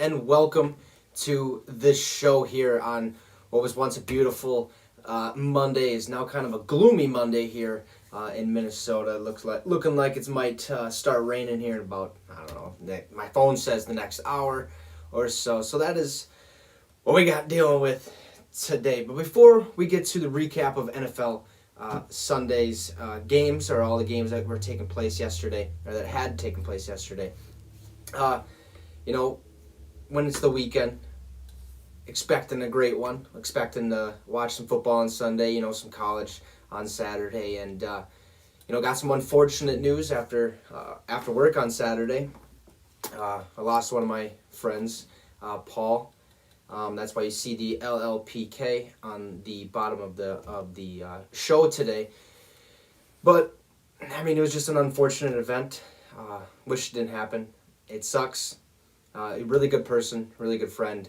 and welcome to this show here on what was once a beautiful Monday is now kind of a gloomy Monday here in Minnesota. Looking like it might start raining here in about, I don't know, my phone says the next hour or so. So that is what we got dealing with today. But before we get to the recap of NFL Sunday's games, or all the games that were taking place yesterday, or that had taken place yesterday, when it's the weekend, expecting a great one, expecting to watch some football on Sunday, some college on Saturday, and got some unfortunate news after work on Saturday. I lost one of my friends, Paul. That's why you see the LLPK on the bottom of the show today. But it was just an unfortunate event. Wish it didn't happen. It sucks. A really good person, really good friend.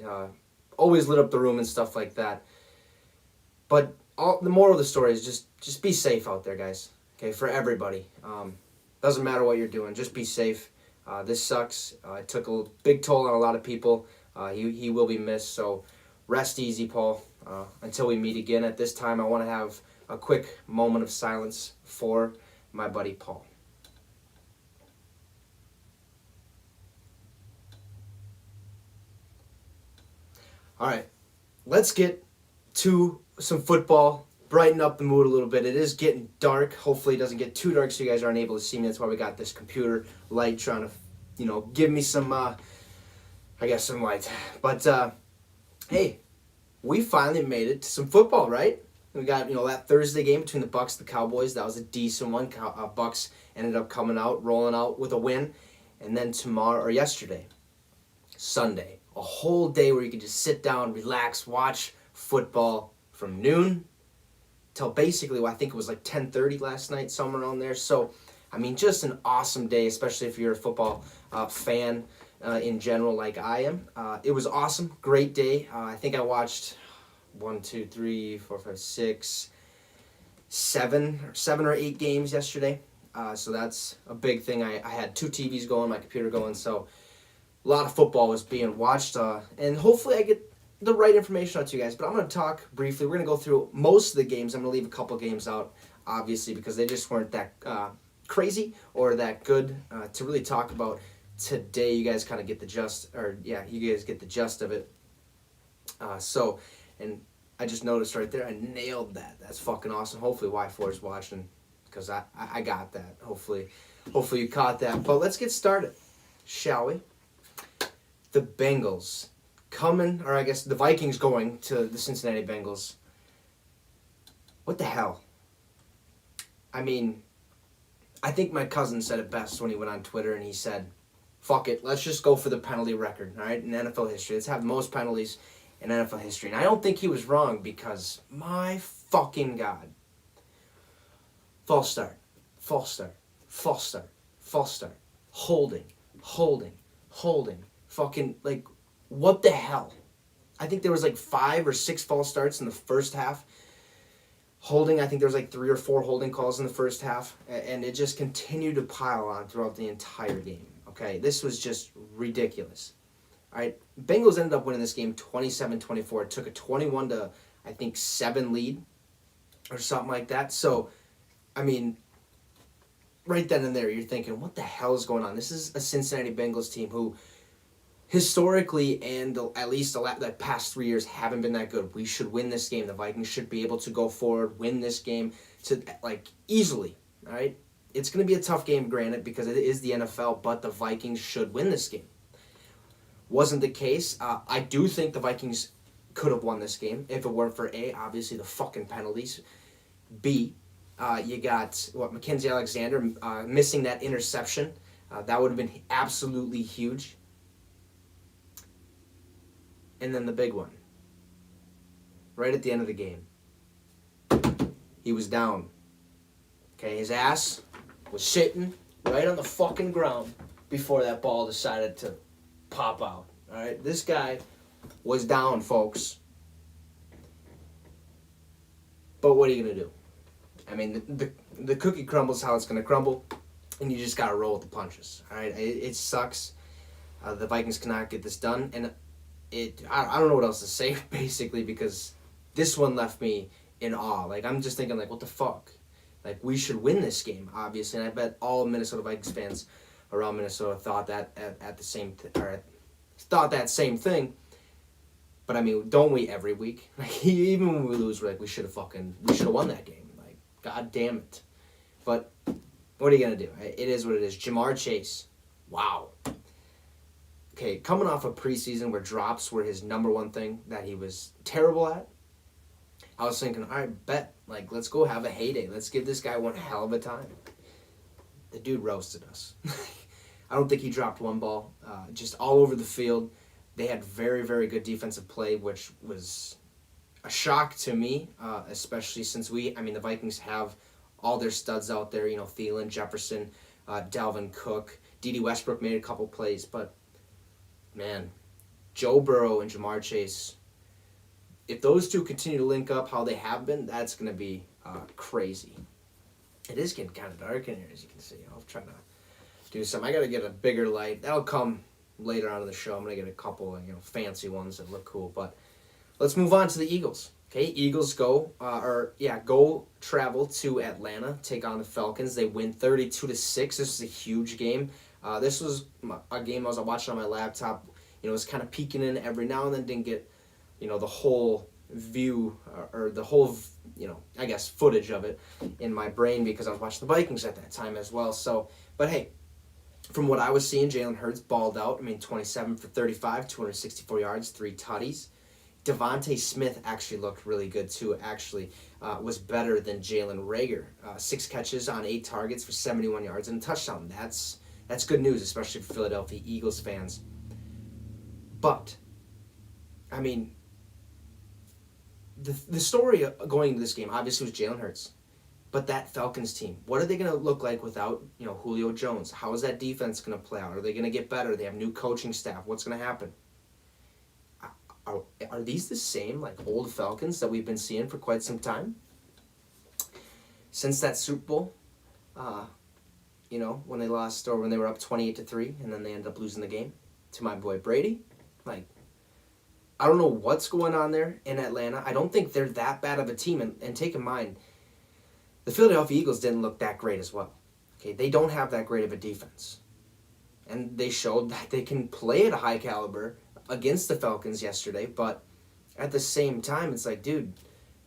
Always lit up the room and stuff like that. But the moral of the story is just be safe out there, guys. Okay, for everybody. Doesn't matter what you're doing. Just be safe. This sucks. It took a big toll on a lot of people. He will be missed. So rest easy, Paul. Until we meet again. At this time, I want to have a quick moment of silence for my buddy Paul. All right, let's get to some football, brighten up the mood a little bit. It is getting dark. Hopefully it doesn't get too dark so you guys aren't able to see me. That's why we got this computer light trying to, give me some, some light. But, hey, we finally made it to some football, right? We got, that Thursday game between the Bucks and the Cowboys. That was a decent one. Bucks ended up rolling out with a win. And then yesterday, Sunday, a whole day where you could just sit down, relax, watch football from noon till basically, I think it was like 10:30 last night, somewhere around there. So, just an awesome day, especially if you're a football fan in general like I am. It was awesome, great day. I think I watched 7 or 8 games yesterday. So that's a big thing. I had 2 TVs going, my computer going, so a lot of football was being watched, and hopefully I get the right information out to you guys. But I'm going to talk briefly. We're going to go through most of the games. I'm going to leave a couple games out, obviously, because they just weren't that crazy or that good to really talk about today. You guys kind of get the you guys get the gist of it. And I just noticed right there, I nailed that. That's fucking awesome. Hopefully Y4 is watching, because I got that. Hopefully you caught that. But let's get started, shall we? The Bengals the Vikings going to the Cincinnati Bengals. What the hell? I think my cousin said it best when he went on Twitter and he said, fuck it, let's just go for the penalty record, all right, in NFL history. Let's have the most penalties in NFL history. And I don't think he was wrong, because my fucking God. False start. Holding. Fucking, what the hell? I think there was 5 or 6 false starts in the first half. Holding, I think there was 3 or 4 holding calls in the first half. And it just continued to pile on throughout the entire game. Okay, this was just ridiculous. All right, Bengals ended up winning this game 27-24. It took a 21-7 lead or something like that. So, right then and there, you're thinking, what the hell is going on? This is a Cincinnati Bengals team who historically and at least the past 3 years haven't been that good. We should win this game. The Vikings should be able to go forward, win this game easily. All right, it's going to be a tough game, granted, because it is the NFL, but the Vikings should win this game. Wasn't the case. I do think the Vikings could have won this game if it weren't for obviously the fucking penalties. B, you got Mackenzie Alexander missing that interception. That would have been absolutely huge. And then the big one, right at the end of the game, he was down. Okay, his ass was sitting right on the fucking ground before that ball decided to pop out. All right, this guy was down, folks. But what are you gonna do? The cookie crumbles how it's gonna crumble, and you just gotta roll with the punches. All right, it sucks. The Vikings cannot get this done, and I don't know what else to say basically, because this one left me in awe. Like, I'm just thinking, like, what the fuck? Like, we should win this game, obviously, and I bet all Minnesota Vikings fans around Minnesota thought that thought that same thing. But I mean, don't we every week? Like, even when we lose, we're like, we should have won that game. Like, god damn it. But what are you gonna do? It is what it is. Jamar Chase, wow. Okay, coming off a preseason where drops were his number one thing that he was terrible at, I was thinking, all right, bet. Like, let's go have a heyday. Let's give this guy one hell of a time. The dude roasted us. I don't think he dropped one ball. Just all over the field. They had very, very good defensive play, which was a shock to me, especially since the Vikings have all their studs out there. You know, Thielen, Jefferson, Dalvin Cook. D.D. Westbrook made a couple plays, but man, Joe Burrow and Jamar Chase, if those two continue to link up how they have been, that's going to be crazy. It is getting kind of dark in here, as you can see. I'll try to do something. I got to get a bigger light. That'll come later on in the show. I'm going to get a couple fancy ones that look cool. But let's move on to the Eagles. Okay, Eagles go travel to Atlanta, take on the Falcons. They win 32-6. This is a huge game. This was a game I was watching on my laptop. It was kind of peeking in every now and then. Didn't get, the whole view or the whole, I guess, footage of it in my brain because I was watching the Vikings at that time as well. So, but hey, from what I was seeing, Jalen Hurts balled out. 27 for 35, 264 yards, 3 tutties. Devontae Smith actually looked really good too. Actually, was better than Jalen Reagor. 6 catches on 8 targets for 71 yards and a touchdown. That's good news, especially for Philadelphia Eagles fans. But, the story going into this game obviously was Jalen Hurts. But that Falcons team, what are they going to look like without, Julio Jones? How is that defense going to play out? Are they going to get better? They have new coaching staff. What's going to happen? Are these the same, old Falcons that we've been seeing for quite some time? Since that Super Bowl, when they lost, or when they were up 28-3, and then they ended up losing the game to my boy Brady. I don't know what's going on there in Atlanta. I don't think they're that bad of a team. And take in mind, the Philadelphia Eagles didn't look that great as well. Okay, they don't have that great of a defense. And they showed that they can play at a high caliber against the Falcons yesterday, but at the same time, it's like, dude,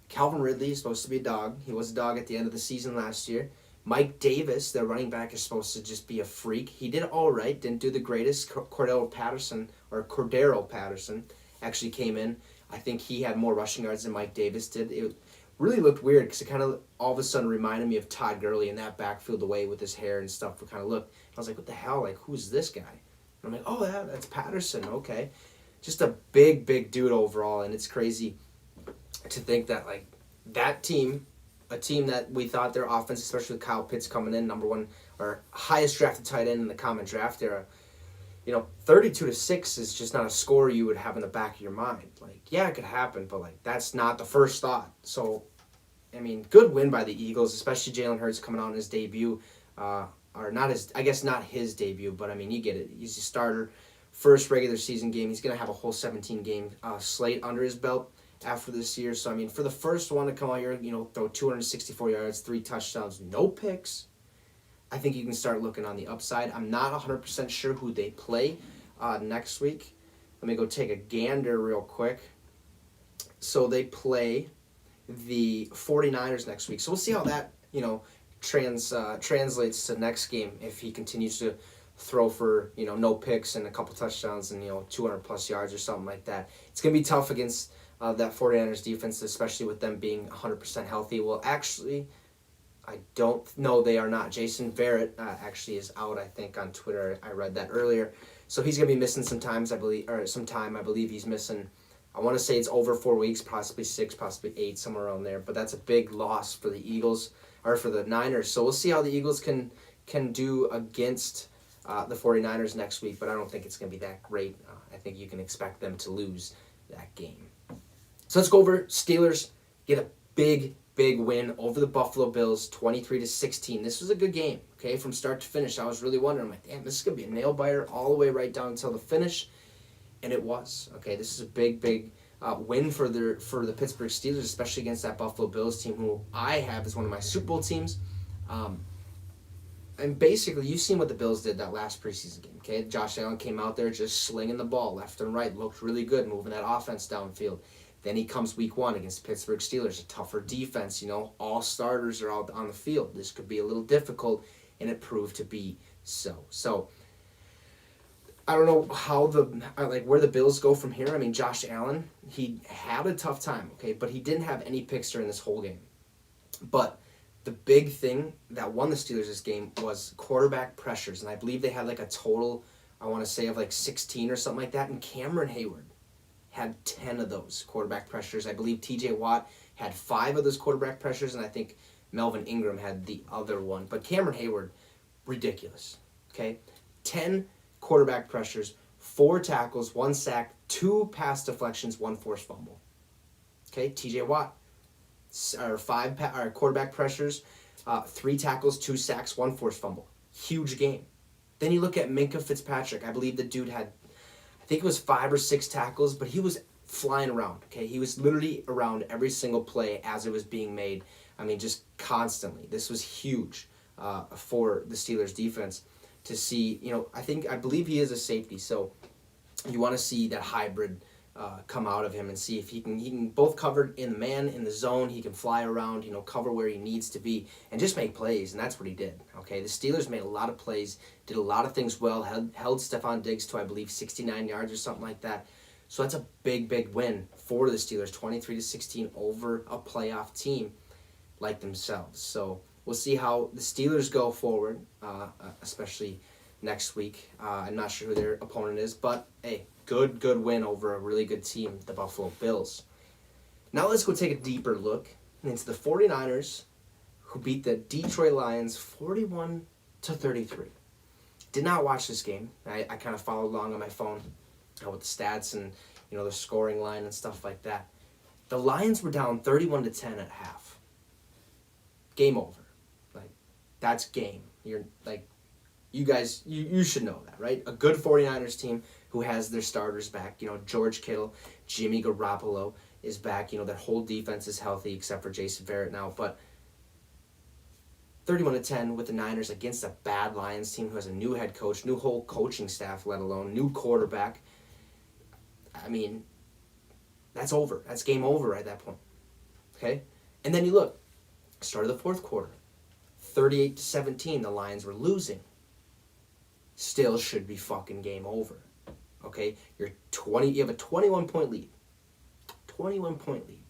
Calvin Ridley is supposed to be a dog. He was a dog at the end of the season last year. Mike Davis, their running back, is supposed to just be a freak. He did all right, didn't do the greatest. Cordero Patterson actually came in. I think he had more rushing yards than Mike Davis did. It really looked weird because it kind of all of a sudden reminded me of Todd Gurley in that backfield, the way with his hair and stuff would kind of look. I was like, what the hell? Who's this guy? And I'm like, oh, yeah, that's Patterson. Okay. Just a big, big dude overall, and it's crazy to think that, that team, a team that we thought their offense, especially with Kyle Pitts coming in, number one, or highest drafted tight end in the common draft era, 32-6 is just not a score you would have in the back of your mind. Yeah, it could happen, but, that's not the first thought. So, good win by the Eagles, especially Jalen Hurts coming out in his debut, or not his debut, but, you get it. He's a starter. First regular season game. He's going to have a whole 17-game slate under his belt after this year. So, for the first one to come out here, throw 264 yards, 3 touchdowns, no picks, I think you can start looking on the upside. I'm not 100% sure who they play next week. Let me go take a gander real quick. So they play the 49ers next week. So we'll see how that, translates to next game if he continues to throw for, no picks and a couple touchdowns and, 200-plus yards or something like that. It's going to be tough against that 49ers defense, especially with them being 100% healthy. Well, actually, I don't know. They are not. Jason Verrett actually is out, I think, on Twitter. I read that earlier. So he's going to be missing some time. I believe he's missing, I want to say it's over 4 weeks, possibly 6, possibly 8, somewhere around there. But that's a big loss for the Eagles, or for the Niners. So we'll see how the Eagles can do against the 49ers next week, but I don't think it's going to be that great. I think you can expect them to lose that game. So let's go over Steelers, get a big win over the Buffalo Bills, 23-16. This was a good game. Okay, from start to finish, I was really wondering, I'm like, damn, this is going to be a nail-biter all the way right down until the finish, and it was. Okay, this is a big win for the Pittsburgh Steelers, especially against that Buffalo Bills team, who I have as one of my Super Bowl teams. And basically, you've seen what the Bills did that last preseason game, okay? Josh Allen came out there just slinging the ball left and right, looked really good, moving that offense downfield. Then he comes week 1 against the Pittsburgh Steelers, a tougher defense, all starters are out on the field. This could be a little difficult, and it proved to be so. So, I don't know how where the Bills go from here. I mean, Josh Allen, he had a tough time, okay, but he didn't have any picks during this whole game. But the big thing that won the Steelers this game was quarterback pressures, and I believe they had like a total, I want to say, of like 16 or something like that, and Cameron Hayward had 10 of those quarterback pressures. I believe TJ Watt had 5 of those quarterback pressures, and I think Melvin Ingram had the other one. But Cameron Hayward, ridiculous, okay? 10 quarterback pressures, 4 tackles, 1 sack, 2 pass deflections, 1 forced fumble. Okay, TJ Watt, 5 quarterback pressures, 3 tackles, 2 sacks, 1 forced fumble. Huge game. Then you look at Minkah Fitzpatrick. I believe the dude had, I think it was 5 or 6 tackles, but he was flying around. Okay, he was literally around every single play as it was being made. I mean, just constantly. This was huge for the Steelers defense to see. I believe he is a safety, so you want to see that hybrid come out of him and see if he can both cover in the man, in the zone. He can fly around, cover where he needs to be, and just make plays, and that's what he did. Okay, the Steelers made a lot of plays, did a lot of things well, held Stephon Diggs to, I believe, 69 yards or something like that. So that's a big win for the Steelers, 23-16 over a playoff team like themselves. So we'll see how the Steelers go forward, especially next week. I'm not sure who their opponent is, but hey, good win over a really good team, the Buffalo Bills. Now let's go take a deeper look into the 49ers, who beat the Detroit Lions 41-33. Did not watch this game. I kind of followed along on my phone with the stats and the scoring line and stuff like that. The Lions were down 31-10 at half. Game over. That's game. You're you guys, you should know that, right? A good 49ers team who has their starters back. George Kittle, Jimmy Garoppolo is back. That whole defense is healthy except for Jason Verrett now. But 31-10 with the Niners against a bad Lions team who has a new head coach, new whole coaching staff, let alone new quarterback. I mean, that's over. That's game over at that point. Okay? And then you look, start of the fourth quarter, 38-17, the Lions were losing. Still should be fucking game over. Okay? You have a 21-point lead. 21-point lead.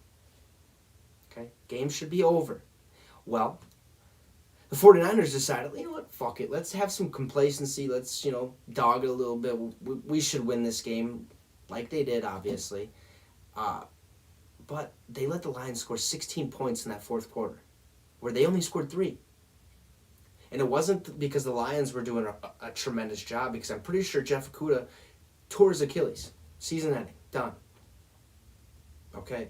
Okay? Game should be over. Well, the 49ers decided, you know what, fuck it. Let's have some complacency. Let's, dog it a little bit. We should win this game like they did, obviously. But they let the Lions score 16 points in that fourth quarter, where they only scored 3. And it wasn't because the Lions were doing a tremendous job, because I'm pretty sure Jeff Okudah tore his Achilles. Season ending. Done. Okay.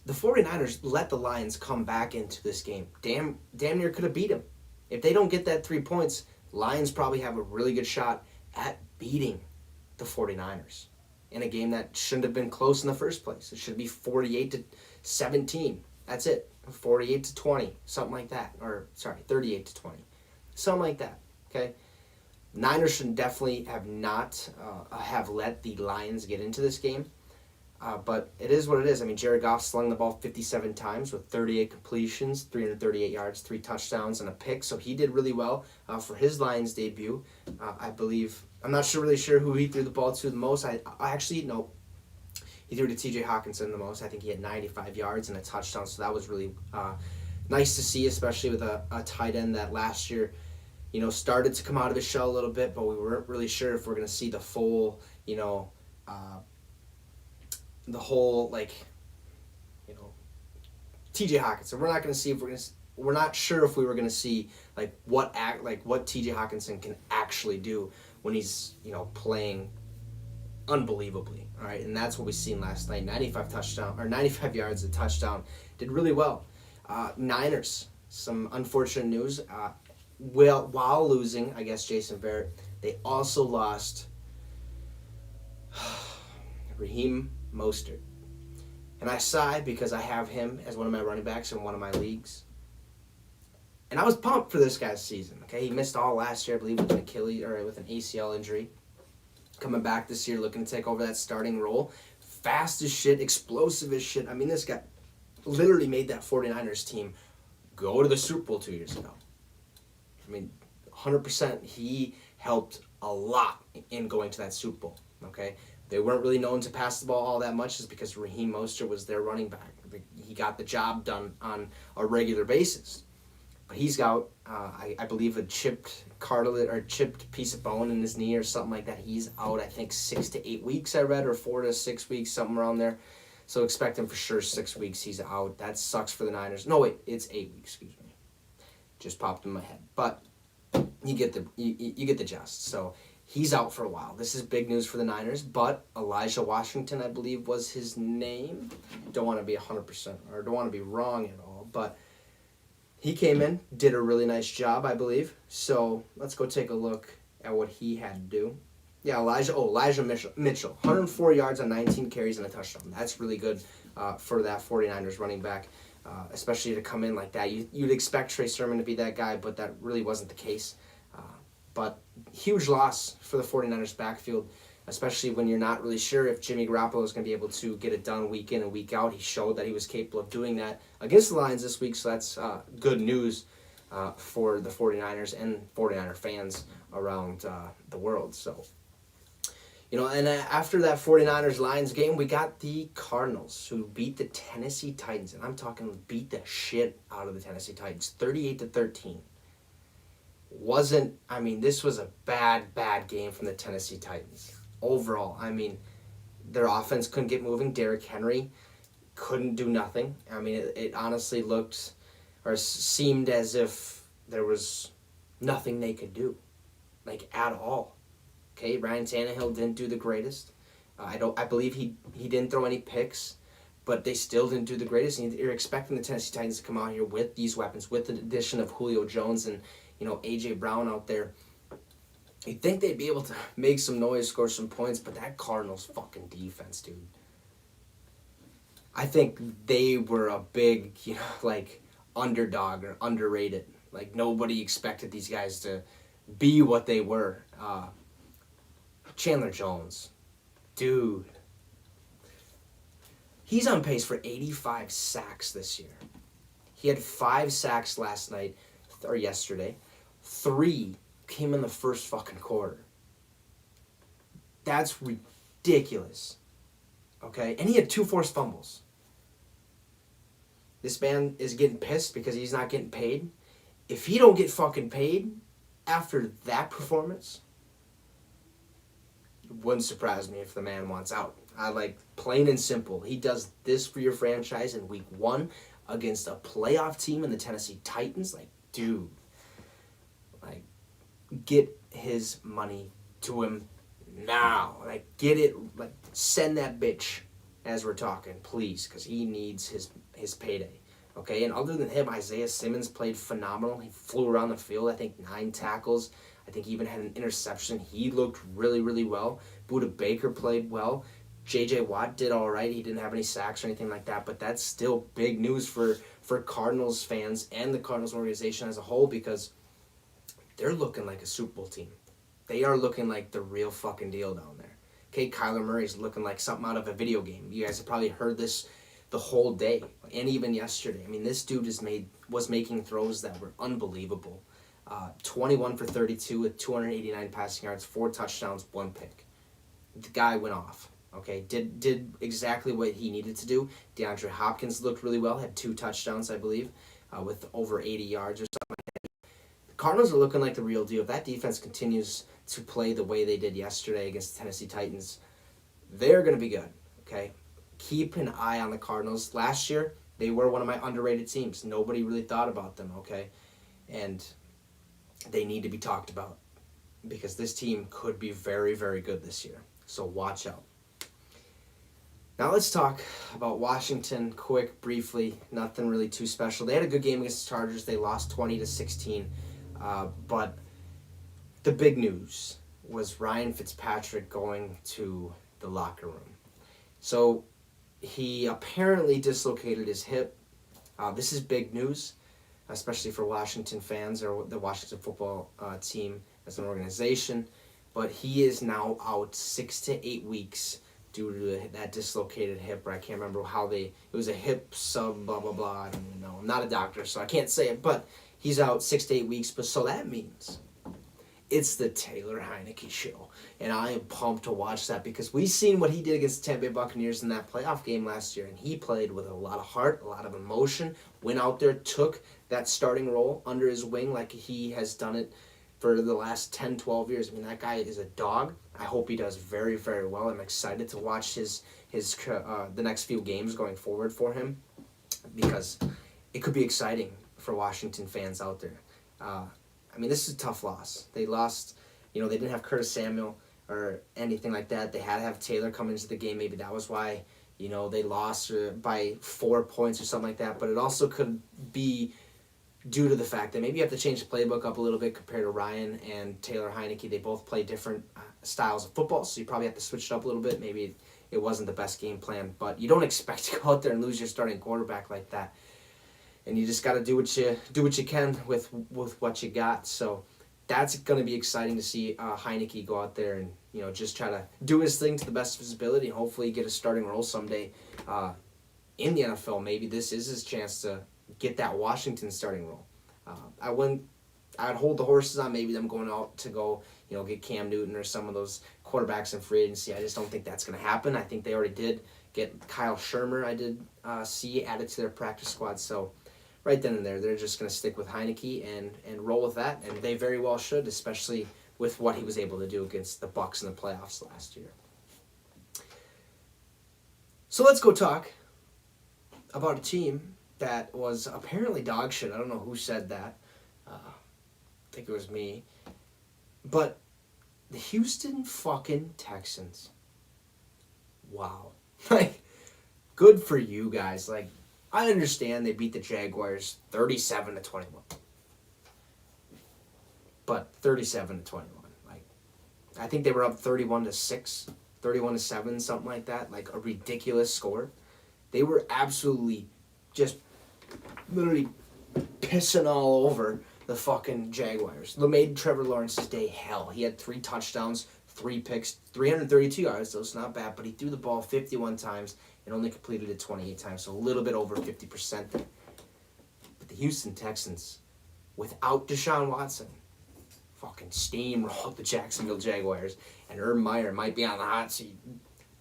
The 49ers let the Lions come back into this game. Damn near could have beat them. If they don't get that 3 points, Lions probably have a really good shot at beating the 49ers in a game that shouldn't have been close in the first place. It should be 48-17. That's it. 48-20, something like that. Or, sorry, 38-20. Something like that, okay? Niners should definitely have not have let the Lions get into this game. But it is what it is. I mean, Jared Goff slung the ball 57 times with 38 completions, 338 yards, 3 touchdowns, and a pick. So he did really well for his Lions debut. I believe, I'm not really sure who he threw the ball to the most. I actually, no. He threw to T.J. Hawkinson the most. I think he had 95 yards and a touchdown, so that was really nice to see, especially with a tight end that last year, started to come out of his shell a little bit, but we weren't really sure if we're going to see the full, the whole, T.J. Hawkinson. We're not going to see we're not sure if we were going to see, what T.J. Hawkinson can actually do when he's, playing unbelievably, all right? And that's what we seen last night. 95 yards, a touchdown. Did really well. Niners, some unfortunate news. While losing, I guess, Jason Barrett, they also lost Raheem Mostert. And I sighed because I have him as one of my running backs in one of my leagues. And I was pumped for this guy's season. Okay, he missed all last year, I believe, with an Achilles or with an ACL injury. Coming back this year, looking to take over that starting role. Fast as shit, explosive as shit. I mean, this guy literally made that 49ers team go to the Super Bowl 2 years ago. I mean, 100%, he helped a lot in going to that Super Bowl, okay? They weren't really known to pass the ball all that much just because Raheem Mostert was their running back. He got the job done on a regular basis. But he's got, I believe, a chipped cartilage or chipped piece of bone in his knee or something like that. He's out, I think, 6 to 8 weeks, I read, or 4 to 6 weeks, something around there. So expect him for sure 6 weeks. He's out. That sucks for the Niners. No, wait, it's 8 weeks, excuse me. Just popped in my head. But you get the gist. So he's out for a while. This is big news for the Niners, but Elijah Washington, I believe, was his name. Don't want to be 100%, or don't want to be wrong at all, but he came in, did a really nice job, I believe. So let's go take a look at what he had to do. Yeah, Elijah Mitchell, 104 yards on 19 carries and a touchdown. That's really good for that 49ers running back, especially to come in like that. You'd expect Trey Sermon to be that guy, but that really wasn't the case. But huge loss for the 49ers backfield, especially when you're not really sure if Jimmy Garoppolo is going to be able to get it done week in and week out. He showed that he was capable of doing that against the Lions this week, so that's good news for the 49ers and 49er fans around the world. So, and after that 49ers-Lions game, we got the Cardinals, who beat the Tennessee Titans, and I'm talking beat the shit out of the Tennessee Titans, 38-13. This was a bad game from the Tennessee Titans. Overall, their offense couldn't get moving. Derrick Henry couldn't do nothing. It honestly looked or seemed as if there was nothing they could do, at all. Okay, Ryan Tannehill didn't do the greatest. I believe he didn't throw any picks, but they still didn't do the greatest. And you're expecting the Tennessee Titans to come out here with these weapons, with the addition of Julio Jones and A.J. Brown out there. You'd think they'd be able to make some noise, score some points, but that Cardinals fucking defense, dude. I think they were a big, underdog or underrated. Nobody expected these guys to be what they were. Chandler Jones, dude. He's on pace for 85 sacks this year. He had 5 sacks yesterday. 3 came in the first fucking quarter. That's ridiculous. Okay? And he had 2 forced fumbles. This man is getting pissed because he's not getting paid. If he don't get fucking paid after that performance, it wouldn't surprise me if the man wants out. Plain and simple. He does this for your franchise in week 1 against a playoff team in the Tennessee Titans. Dude. Get his money to him now. Get it. Send that bitch as we're talking, please, because he needs his payday. Okay, and other than him, Isaiah Simmons played phenomenal. He flew around the field, I think 9 tackles. I think he even had an interception. He looked really, really well. Budda Baker played well. J.J. Watt did all right. He didn't have any sacks or anything like that, but that's still big news for Cardinals fans and the Cardinals organization as a whole, because they're looking like a Super Bowl team. They are looking like the real fucking deal down there. Okay, Kyler Murray's looking like something out of a video game. You guys have probably heard this the whole day, and even yesterday. This dude was making throws that were unbelievable. 21 for 32 with 289 passing yards, 4 touchdowns, 1 pick. The guy went off. Okay, did exactly what he needed to do. DeAndre Hopkins looked really well, had 2 touchdowns, I believe, with over 80 yards or something like that. The Cardinals are looking like the real deal. If that defense continues to play the way they did yesterday against the Tennessee Titans, they're going to be good, okay? Keep an eye on the Cardinals. Last year, they were one of my underrated teams. Nobody really thought about them, okay? And they need to be talked about because this team could be very, very good this year. So watch out. Now let's talk about Washington quick, briefly. Nothing really too special. They had a good game against the Chargers. They lost 20-16. But the big news was Ryan Fitzpatrick going to the locker room. So he apparently dislocated his hip. This is big news, especially for Washington fans or the Washington football team as an organization. But he is now out 6 to 8 weeks due to that dislocated hip. Or I can't remember it was a hip sub blah blah blah. I don't even know. I'm not a doctor, so I can't say it. But he's out 6 to 8 weeks. But so that means it's the Taylor Heineke show. And I am pumped to watch that because we've seen what he did against the Tampa Bay Buccaneers in that playoff game last year. And he played with a lot of heart, a lot of emotion, went out there, took that starting role under his wing like he has done it for the last 10, 12 years. I mean, that guy is a dog. I hope he does very, very well. I'm excited to watch the next few games going forward for him because it could be exciting for Washington fans out there. I mean, this is a tough loss. They lost, they didn't have Curtis Samuel or anything like that. They had to have Taylor come into the game. Maybe that was why, they lost by 4 points or something like that. But it also could be due to the fact that maybe you have to change the playbook up a little bit compared to Ryan and Taylor Heineke. They both play different styles of football, so you probably have to switch it up a little bit. Maybe it wasn't the best game plan, but you don't expect to go out there and lose your starting quarterback like that. And you just got to do what you can with what you got. So that's going to be exciting to see Heineke go out there and just try to do his thing to the best of his ability and hopefully get a starting role someday in the NFL. Maybe this is his chance to get that Washington starting role. I'd hold the horses on maybe them going out to go get Cam Newton or some of those quarterbacks in free agency. I just don't think that's going to happen. I think they already did get Kyle Shermer. I did see added to their practice squad. So right then and there, they're just going to stick with Heineke and roll with that, and they very well should, especially with what he was able to do against the Bucs in the playoffs last year. So let's go talk about a team that was apparently dog shit. I don't know who said that. I think it was me. But the Houston fucking Texans. Wow. Good for you guys. I understand they beat the Jaguars 37-21. But 37-21. I think they were up 31-6, 31-7, something like that. A ridiculous score. They were absolutely just literally pissing all over the fucking Jaguars. Made Trevor Lawrence's day hell. He had 3 touchdowns, 3 picks, 332 yards, so it's not bad, but he threw the ball 51 times and only completed it 28 times, so a little bit over 50% there. But the Houston Texans, without Deshaun Watson, fucking steamrolled the Jacksonville Jaguars, and Urban Meyer might be on the hot seat.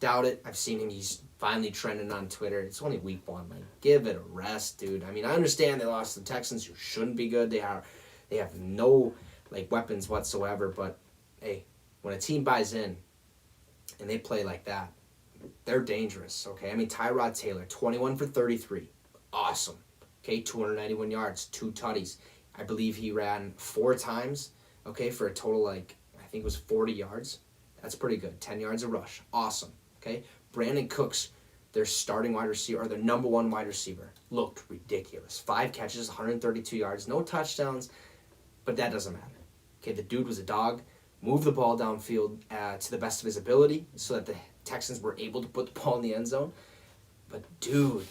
Doubt it. I've seen him. He's finally trending on Twitter. It's only week 1. Give it a rest, dude. I mean, I understand they lost to the Texans, who shouldn't be good. They have no weapons whatsoever. But hey, when a team buys in and they play like that, they're dangerous. Okay, I mean, Tyrod Taylor, 21 for 33, awesome. Okay, 291 yards, 2 tutties. I believe he ran 4 times. Okay, for a total I think it was 40 yards. That's pretty good. 10 yards a rush, awesome. Okay, Brandon Cooks, their starting wide receiver, or their number 1 wide receiver, looked ridiculous. 5 catches, 132 yards, no touchdowns, but that doesn't matter. Okay, the dude was a dog, moved the ball downfield to the best of his ability so that the Texans were able to put the ball in the end zone. But dude,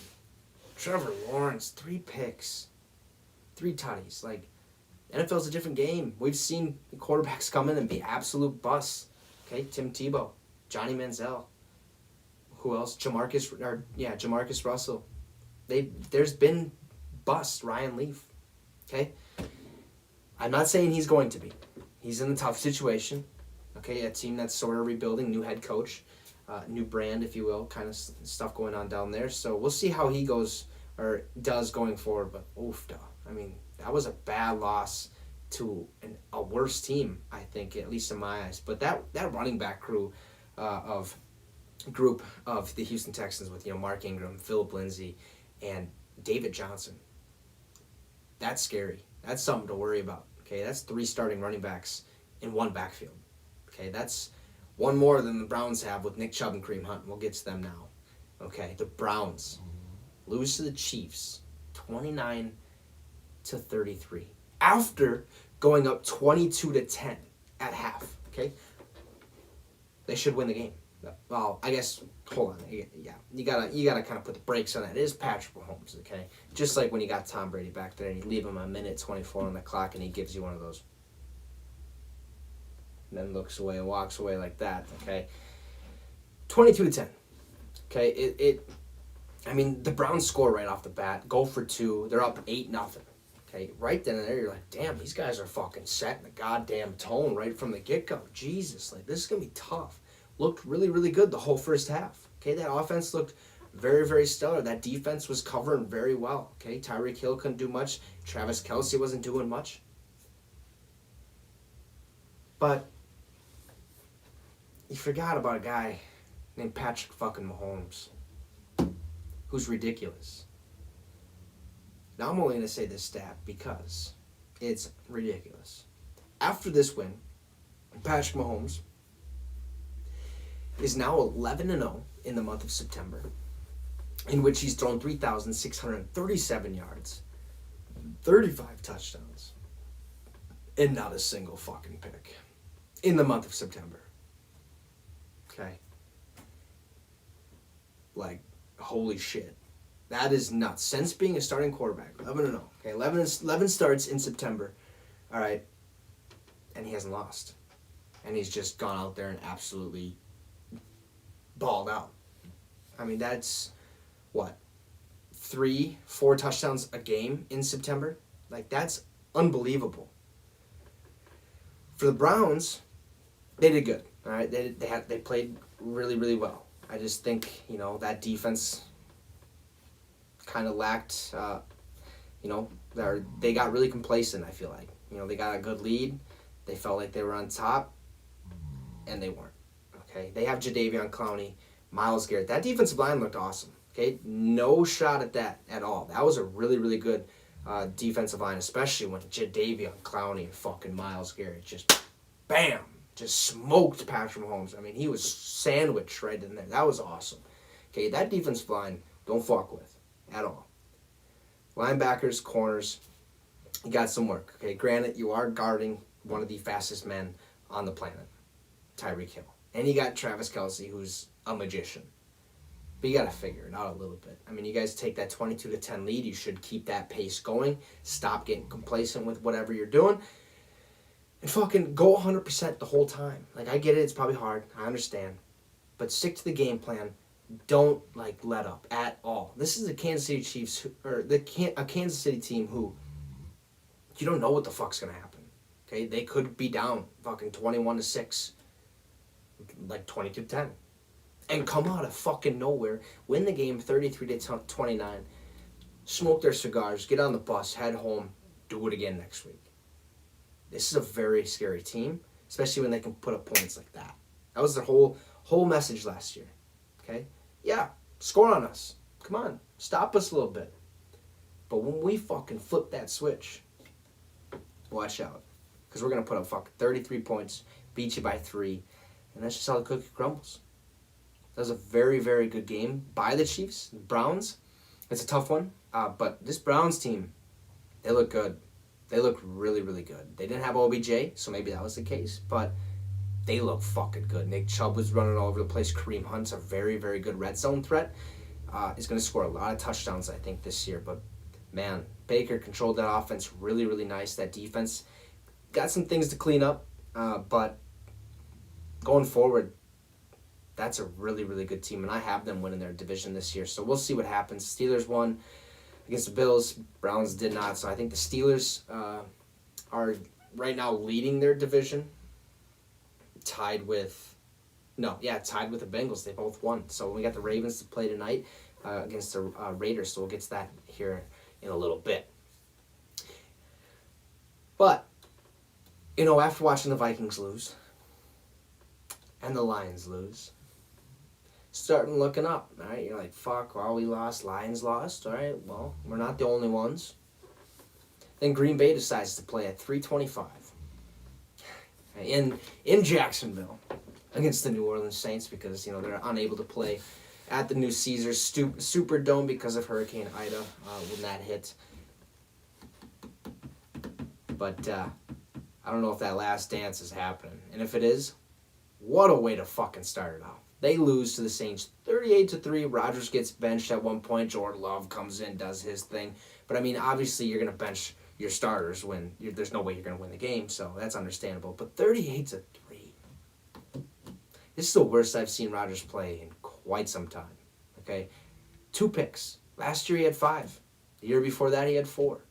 Trevor Lawrence, 3 picks, 3 tutties. NFL's a different game. We've seen quarterbacks come in and be absolute busts. Okay, Tim Tebow, Johnny Manziel. Who else? Jamarcus Russell. There's been busts. Ryan Leaf. Okay? I'm not saying he's going to be. He's in a tough situation. Okay, a team that's sort of rebuilding, new head coach, new brand, if you will, kind of stuff going on down there. So we'll see how he goes or does going forward. But I mean, that was a bad loss to a worse team, I think, at least in my eyes. But that running back group of the Houston Texans with Mark Ingram, Phillip Lindsay, and David Johnson, that's scary. That's something to worry about. Okay, that's 3 starting running backs in 1 backfield. Okay, that's 1 more than the Browns have with Nick Chubb and Kareem Hunt. We'll get to them now. Okay, the Browns lose to the Chiefs 29-33 after going up 22-10 at half. Okay, they should win the game. Well, I guess. Hold on. Yeah, you gotta kind of put the brakes on that. It is Patrick Mahomes. Okay, just like when you got Tom Brady back there and you leave him a minute 24 on the clock and he gives you one of those, and then looks away and walks away like that. Okay, 22-10. Okay, I mean, the Browns score right off the bat, go for two. They're up 8-0. Okay, right then and there, you're like, damn, these guys are fucking setting the goddamn tone right from the get-go. Jesus, like, this is going to be tough. Looked really, really good the whole first half. Okay, that offense looked very, very stellar. That defense was covering very well. Okay, Tyreek Hill couldn't do much. Travis Kelce wasn't doing much. But you forgot about a guy named Patrick fucking Mahomes, who's ridiculous. Now I'm only going to say this stat because it's ridiculous. After this win, Patrick Mahomes is now 11-0 in the month of September, in which he's thrown 3,637 yards, 35 touchdowns, and not a single fucking pick in the month of September. Okay? Like, holy shit. That is nuts. Since being a starting quarterback, 11-0. Okay, 11 starts in September. All right. And he hasn't lost. And he's just gone out there and absolutely balled out. I mean, that's, what, 3-4 touchdowns a game in September? Like, that's unbelievable. For the Browns, they did good. All right, they played really, really well. I just think, that defense kind of lacked, they got really complacent, I feel like. They got a good lead. They felt like they were on top, and they weren't. Okay, they have Jadeveon Clowney, Myles Garrett. That defensive line looked awesome. Okay, no shot at that at all. That was a really, really good defensive line, especially when Jadeveon Clowney and fucking Myles Garrett just, bam, just smoked Patrick Mahomes. I mean, he was sandwiched right in there. That was awesome. Okay, that defensive line, don't fuck with at all. Linebackers, corners, you got some work. Okay, granted, you are guarding one of the fastest men on the planet, Tyreek Hill. And you got Travis Kelce, who's a magician. But you got to figure it out a little bit. I mean, you guys take that 22-10 lead. You should keep that pace going. Stop getting complacent with whatever you're doing. And fucking go 100% the whole time. Like, I get it. It's probably hard. I understand. But stick to the game plan. Don't, let up at all. This is the Kansas City Chiefs, a Kansas City team who you don't know what the fuck's going to happen. Okay? They could be down fucking 21-6. 22-10. And come out of fucking nowhere, win the game 33-29, smoke their cigars, get on the bus, head home, do it again next week. This is a very scary team, especially when they can put up points like that. That was their whole message last year. Okay? Yeah, score on us. Come on, stop us a little bit. But when we fucking flip that switch, watch out. Because we're going to put up fucking 33 points, beat you by 3, and that's just how the cookie crumbles. That was a very, very good game by the Chiefs. The Browns, it's a tough one. But this Browns team, they look good. They look really, really good. They didn't have OBJ, so maybe that was the case. But they look fucking good. Nick Chubb was running all over the place. Kareem Hunt's a very, very good red zone threat. He's going to score a lot of touchdowns, I think, this year. But, man, Baker controlled that offense really, really nice. That defense got some things to clean up. But going forward, that's a really, really good team, and I have them winning their division this year. So we'll see what happens. Steelers won against the Bills. Browns did not. So I think the Steelers are right now leading their division, tied with the Bengals. They both won. So we got the Ravens to play tonight against the Raiders. So we'll get to that here in a little bit. But, after watching the Vikings lose and the Lions lose, starting looking up, all right? You're like, fuck, well, we lost, Lions lost, all right? Well, we're not the only ones. Then Green Bay decides to play at 3:25 in Jacksonville against the New Orleans Saints because, they're unable to play at the new Caesars Superdome because of Hurricane Ida when that hit. But I don't know if that last dance is happening. And if it is, what a way to fucking start it off. They lose to the Saints 38-3. Rodgers gets benched at one point. Jordan Love comes in, does his thing. But, I mean, obviously you're going to bench your starters when there's no way you're going to win the game, so that's understandable. But 38-3. This is the worst I've seen Rodgers play in quite some time. Okay? 2 picks. Last year he had 5. The year before that he had 4.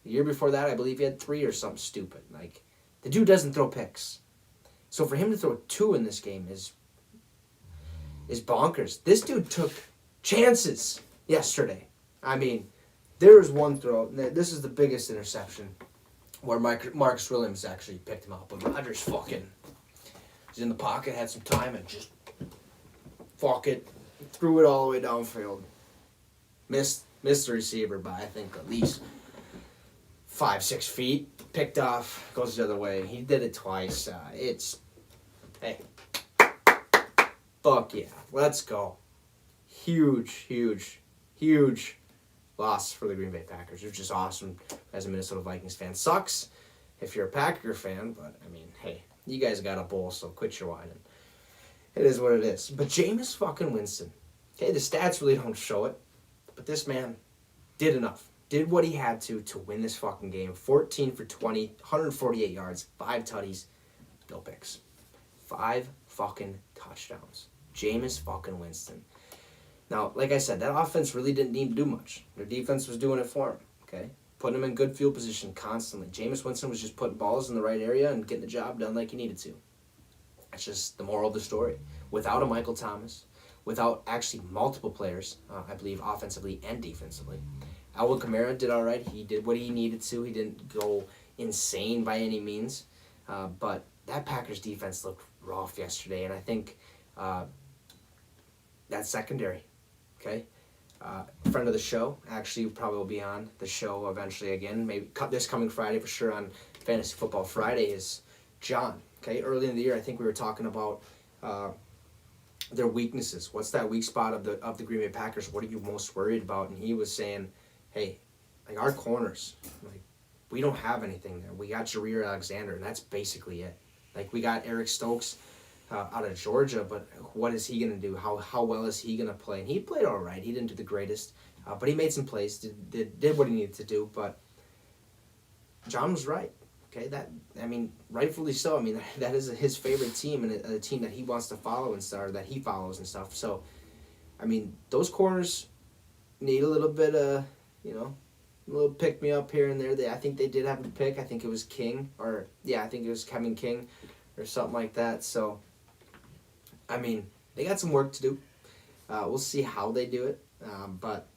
The year before that I believe he had 3 or something stupid. Like, the dude doesn't throw picks. So for him to throw 2 in this game is bonkers. This dude took chances yesterday. I mean, there was one throw. This is the biggest interception where Marcus Williams actually picked him up. But Rodgers fucking was in the pocket, had some time, and just threw it all the way downfield. Missed the receiver by, I think, at least 5-6 feet. Picked off, goes the other way. He did it twice. Hey. Fuck yeah. Let's go. Huge loss for the Green Bay Packers. It's just awesome as a Minnesota Vikings fan. Sucks if you're a Packer fan, but, I mean, hey, you guys got a bowl, so quit your whining. It is what it is. But Jameis fucking Winston. Okay, the stats really don't show it, but this man did enough. Did what he had to win this fucking game. 14 for 20, 148 yards, 5 tutties, no picks. 5 fucking touchdowns. Jameis fucking Winston. Now, like I said, that offense really didn't need to do much. Their defense was doing it for him, okay? Putting him in good field position constantly. Jameis Winston was just putting balls in the right area and getting the job done like he needed to. That's just the moral of the story. Without a Michael Thomas, without actually multiple players, I believe offensively and defensively, Alvin Kamara did all right. He did what he needed to. He didn't go insane by any means. But that Packers defense looked rough yesterday, and I think that secondary, okay? Friend of the show, actually probably will be on the show eventually again, maybe this coming Friday for sure on Fantasy Football Friday, is John. Okay, early in the year I think we were talking about their weaknesses. What's that weak spot of the Green Bay Packers? What are you most worried about? And he was saying, hey, like our corners, like we don't have anything there. We got Jareer Alexander, and that's basically it. Like we got Eric Stokes out of Georgia, but what is he going to do? How well is he going to play? And he played all right. He didn't do the greatest, but he made some plays, did what he needed to do. But John was right. Okay, rightfully so. I mean, that is his favorite team and a team that he wants to follow and stuff, or that he follows and stuff. So, I mean, those corners need a little bit of, a little pick me up here and there. I think they did have a pick. I think it was King, I think it was Kevin King, or something like that. So, I mean, they got some work to do. We'll see how they do it. But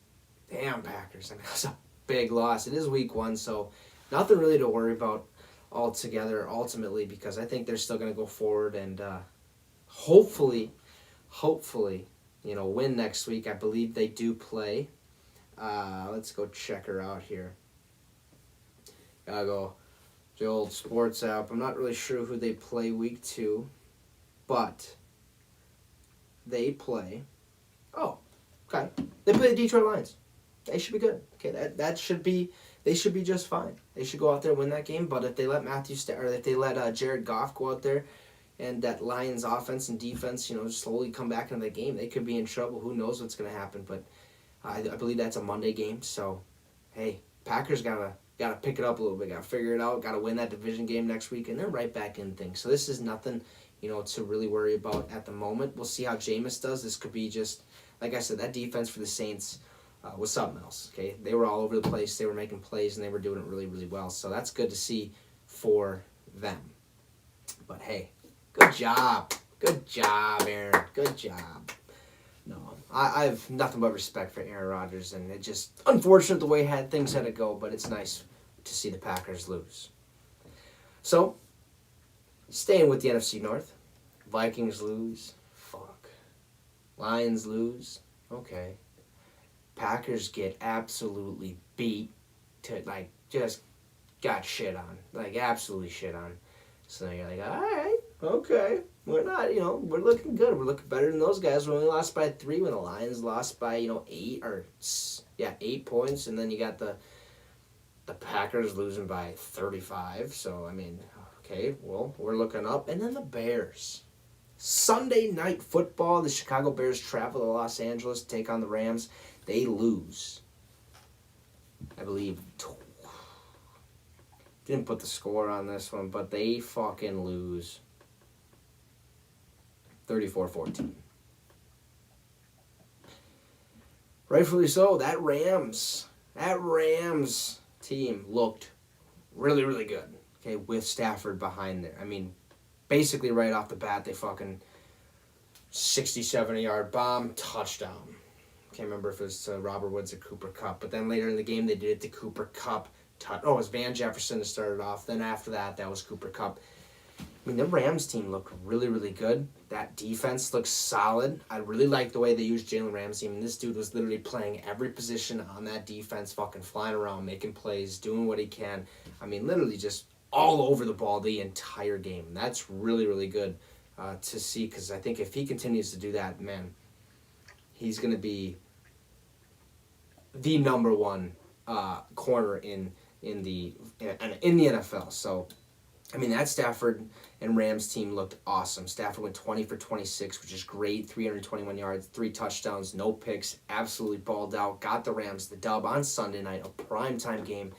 damn, Packers! I mean, that's a big loss. It is week 1, so nothing really to worry about altogether, ultimately, because I think they're still going to go forward and hopefully, win next week. I believe they do play. Let's go check her out here. Gotta go to the old sports app. I'm not really sure who they play week 2, but they play. Oh, okay. They play the Detroit Lions. They should be good. Okay, that should be. They should be just fine. They should go out there and win that game. But if they let if they let Jared Goff go out there, and that Lions offense and defense, slowly come back into the game, they could be in trouble. Who knows what's going to happen? But I believe that's a Monday game. So, hey, Packers gotta pick it up a little bit. Gotta figure it out. Gotta win that division game next week, and they're right back in things. So this is nothing, to really worry about at the moment. We'll see how Jameis does. This could be just, like I said, that defense for the Saints was something else. Okay, they were all over the place. They were making plays, and they were doing it really, really well. So that's good to see for them. But hey, good job, Aaron. Good job. No, I have nothing but respect for Aaron Rodgers, and it's just unfortunate the way things had to go. But it's nice to see the Packers lose. So, staying with the NFC North, Vikings lose. Fuck. Lions lose. Okay. Packers get absolutely beat to, just got shit on. Absolutely shit on. So you're like, all right, okay. we're not, we're looking good. We're looking better than those guys. We only lost by 3 when the Lions lost by, 8 points. And then you got the Packers losing by 35. So, okay, well, we're looking up. And then the Bears. Sunday night football. The Chicago Bears travel to Los Angeles to take on the Rams. They lose. I believe. Didn't put the score on this one, but they fucking lose. 34-14. Rightfully so. That Rams team looked really, really good. Okay, with Stafford behind there. Basically right off the bat, they fucking 60, 70-yard bomb, touchdown. Can't remember if it was to Robert Woods or Cooper Kupp, but then later in the game they did it to Cooper Kupp. It was Van Jefferson that started off. Then after that was Cooper Kupp. The Rams team looked really, really good. That defense looks solid. I really like the way they used Jalen Ramsey. This dude was literally playing every position on that defense, fucking flying around, making plays, doing what he can. Literally just all over the ball the entire game. That's really, really good to see, because I think if he continues to do that, man, he's going to be the number one corner in the NFL. So, that Stafford and Rams team looked awesome. Stafford went 20 for 26, which is great. 321 yards, 3 touchdowns, no picks. Absolutely balled out. Got the Rams the dub on Sunday night, a primetime game.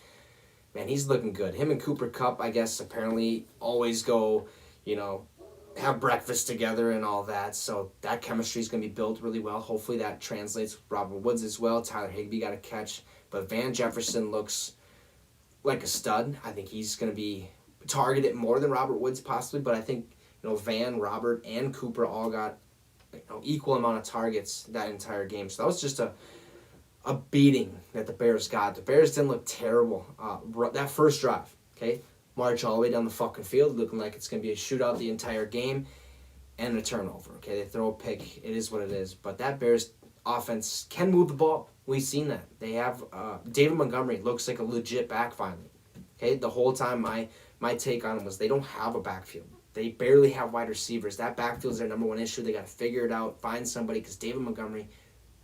Man, he's looking good. Him and Cooper Kupp, I guess, apparently always go, have breakfast together and all that. So that chemistry is going to be built really well. Hopefully that translates with Robert Woods as well. Tyler Higbee got a catch. But Van Jefferson looks like a stud. I think he's going to be targeted more than Robert Woods possibly. But I think, Van, Robert, and Cooper all got equal amount of targets that entire game. So that was just a beating that the Bears got. The Bears didn't look terrible. That first drive, okay? March all the way down the fucking field, looking like it's going to be a shootout the entire game, and a turnover, okay? They throw a pick. It is what it is. But that Bears offense can move the ball. We've seen that. They have David Montgomery looks like a legit back finally. Okay? The whole time my take on him was they don't have a backfield. They barely have wide receivers. That backfield is their number one issue. They got to figure it out, find somebody, because David Montgomery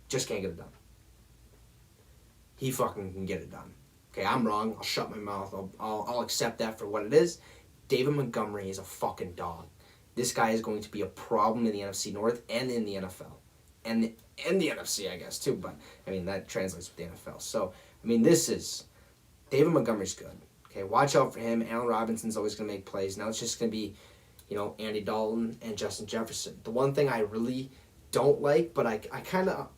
just can't get it done. He fucking can get it done. Okay, I'm wrong. I'll shut my mouth. I'll accept that for what it is. David Montgomery is a fucking dog. This guy is going to be a problem in the NFC North and in the NFL. And the NFC, I guess, too. But, that translates with the NFL. So, David Montgomery's good. Okay, watch out for him. Allen Robinson's always going to make plays. Now it's just going to be, Andy Dalton and Justin Jefferson. The one thing I really don't like, but I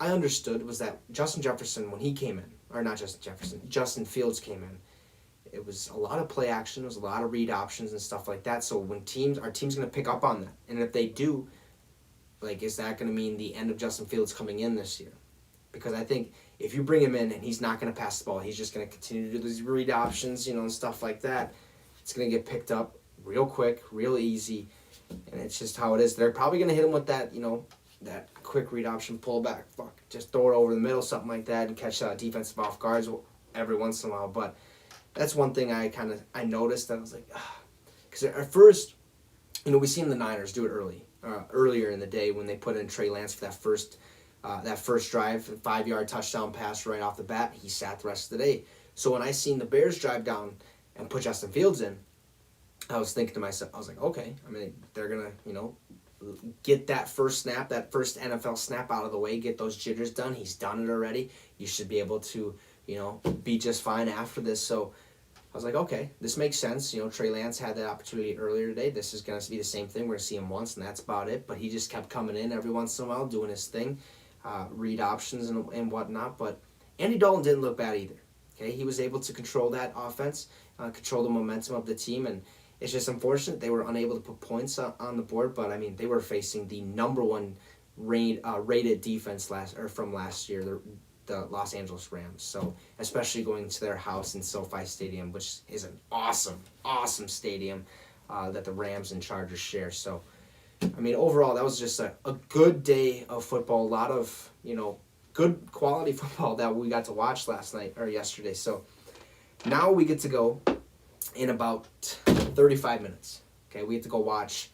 understood, was that Justin Jefferson, when he came in, or not Justin Jefferson, Justin Fields came in, it was a lot of play action, it was a lot of read options and stuff like that. So when our team's going to pick up on that. And if they do, is that going to mean the end of Justin Fields coming in this year? Because I think if you bring him in and he's not going to pass the ball, he's just going to continue to do these read options, and stuff like that, it's going to get picked up real quick, real easy, and it's just how it is. They're probably going to hit him with that, that quick read option, pull back, just throw it over the middle, something like that, and catch defensive off guards every once in a while. But that's one thing I noticed, that I was like, because at first, we seen the Niners do it earlier in the day when they put in Trey Lance for that first drive, 5-yard touchdown pass right off the bat. He sat the rest of the day. So when I seen the Bears drive down and put Justin Fields in, I was thinking to myself, I was like, okay, they're gonna, get that first snap, that first NFL snap out of the way, get those jitters done. He's done it already. You should be able to, be just fine after this. So I was like, okay, this makes sense. Trey Lance had that opportunity earlier today. This is going to be the same thing. We're going to see him once, and that's about it. But he just kept coming in every once in a while, doing his thing, read options and whatnot. But Andy Dalton didn't look bad either. Okay, he was able to control that offense, control the momentum of the team, and it's just unfortunate they were unable to put points on the board. But they were facing the number one rated defense from last year, the Los Angeles Rams. So especially going to their house in SoFi Stadium, which is an awesome, awesome stadium that the Rams and Chargers share. So overall, that was just a good day of football. A lot of good quality football that we got to watch yesterday. So now we get to go in about 35 minutes. Okay, we have to go watch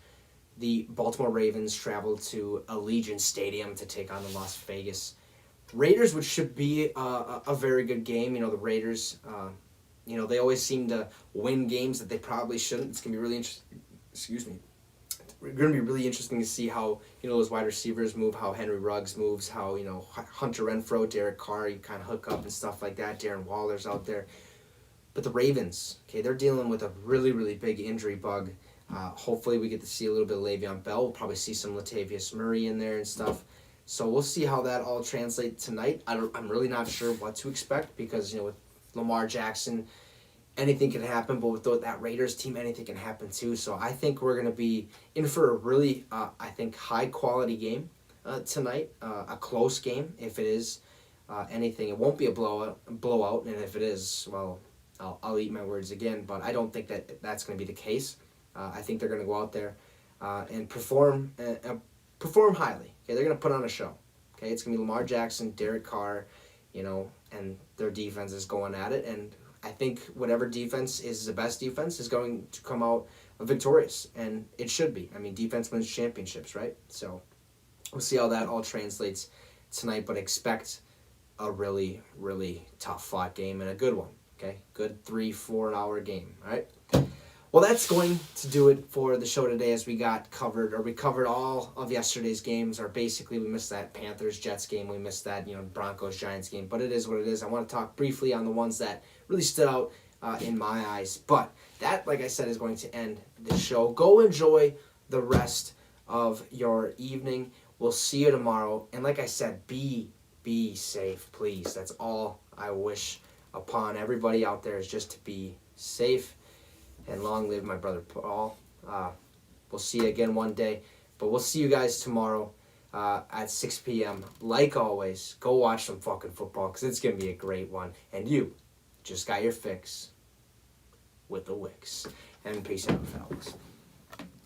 the Baltimore Ravens travel to Allegiant Stadium to take on the Las Vegas Raiders, which should be a very good game. The Raiders, they always seem to win games that they probably shouldn't. It's going to be really interesting. Excuse me. It's going to be really interesting to see how, those wide receivers move, how Henry Ruggs moves, how, Hunter Renfrow, Derek Carr, you kind of hook up and stuff like that. Darren Waller's out there. But the Ravens, okay, they're dealing with a really, really big injury bug. Hopefully we get to see a little bit of Le'Veon Bell. We'll probably see some Latavius Murray in there and stuff. So we'll see how that all translates tonight. I'm really not sure what to expect because, with Lamar Jackson, anything can happen, but with that Raiders team, anything can happen too. So I think we're going to be in for a really, high-quality game tonight, a close game if it is anything. It won't be a blowout, and if it is, well, I'll eat my words again, but I don't think that's going to be the case. I think they're going to go out there and perform highly. Okay, they're going to put on a show. Okay, it's going to be Lamar Jackson, Derek Carr, and their defense is going at it, and I think whatever defense is the best defense is going to come out victorious, and it should be. I mean, defense wins championships, right? So we'll see how that all translates tonight, but expect a really, really tough-fought game and a good one, okay? Good 3-4 hour game, all right? Well, that's going to do it for the show today as we covered all of yesterday's games, or basically we missed that Panthers-Jets game, we missed that, Broncos-Giants game, but it is what it is. I want to talk briefly on the ones that really stood out in my eyes, but that, like I said, is going to end the show. Go enjoy the rest of your evening. We'll see you tomorrow, and like I said, be safe, please. That's all I wish upon everybody out there, is just to be safe. And long live my brother Paul. We'll see you again one day. But we'll see you guys tomorrow at 6 p.m. Like always, go watch some fucking football because it's going to be a great one. And you just got your fix with the Wicks. And peace out, fellas.